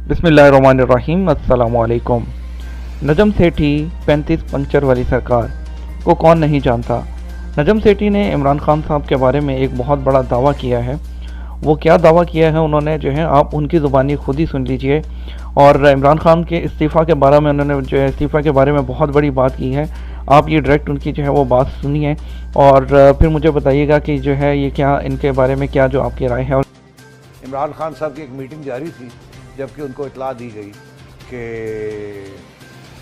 बिस्मिल्लाहिर्रहमानिर्रहीम। अस्सलाम वालेकुम। नजम सेठी 35 पंक्चर वाली सरकार को कौन नहीं जानता। नजम सेठी ने इमरान खान साहब के बारे में एक बहुत बड़ा दावा किया है। वो क्या दावा किया है उन्होंने जो है आप उनकी ज़ुबानी खुद ही सुन लीजिए। और इमरान खान के इस्तीफ़ा के बारे में उन्होंने जो है इस्तीफ़ा के बारे में बहुत बड़ी बात की है। आप ये डायरेक्ट उनकी जो है वो बात सुनिए और फिर मुझे बताइएगा कि जो है ये क्या इनके बारे में क्या जो आपकी राय है। इमरान खान साहब की एक मीटिंग जारी थी जबकि उनको इतला दी गई कि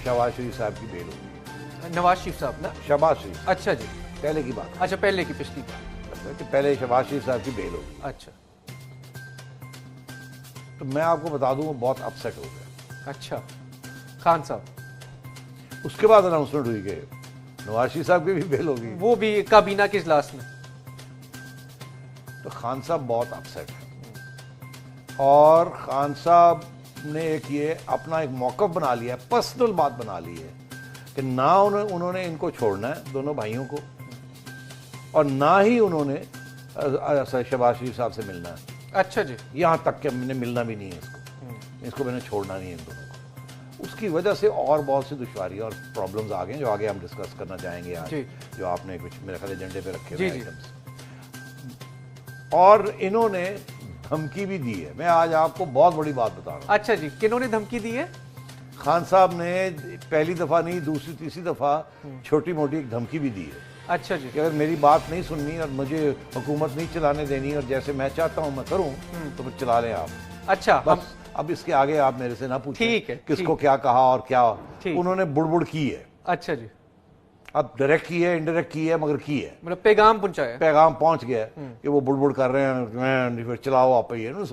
शहबाज शरीफ साहब की बेल होगी। नवाज शरीफ साहब ना? शहबाज शरीफ, अच्छा जी, पहले की बात अच्छा पहले की पिछली बात, कि पहले शहबाज शरीफ साहब की बेल होगी। अच्छा तो मैं आपको बता दूं वो बहुत अपसेट हो गए। अच्छा खान साहब, उसके बाद अनाउंसमेंट हुई कि नवाज शरीफ साहब की भी बेल होगी। वो भी काबीना के इजलास में। तो खान साहब बहुत अपसेट है और खान साहब ने एक ये अपना एक मौक़िफ़ बना लिया है, पर्सनल बात बना ली है कि ना उन्होंने इनको छोड़ना है दोनों भाइयों को, और ना ही उन्होंने शहबाज शरीफ साहब से मिलना है। अच्छा जी, यहाँ तक कि मैंने मिलना भी नहीं है इसको मैंने छोड़ना नहीं है इन दोनों को। उसकी वजह से और बहुत सी दुश्वारी और प्रॉब्लम्स आ गए जो आगे हम डिस्कस करना चाहेंगे आज, जो आपने कुछ मेरे ख्याल एजेंडे पे रखे हुए आइटम्स। और इन्होंने धमकी भी दी है। मैं आज आपको बहुत बड़ी बात बता रहा हूँ। अच्छा जी, किन्होंने धमकी दी है? खान साहब ने पहली दफा नहीं, दूसरी तीसरी दफा छोटी मोटी एक धमकी भी दी है। अच्छा जी, कि अगर मेरी बात नहीं सुननी और मुझे हुकूमत नहीं चलाने देनी और जैसे मैं चाहता हूँ मैं करूँ तो फिर चला लें आप। अच्छा बस अब इसके आगे आप मेरे से ना पूछें ठीक है, किसको क्या कहा और क्या उन्होंने बुड़बुड़ की है। अच्छा जी, अब डायरेक्ट की है इंडायरेक्ट की है मगर की है, मतलब पैगाम पहुंचाया, पैगाम पहुंच गया है कि वो बुड़बुड़ कर रहे हैं, मैं फिर चलाओ आप ही है ना।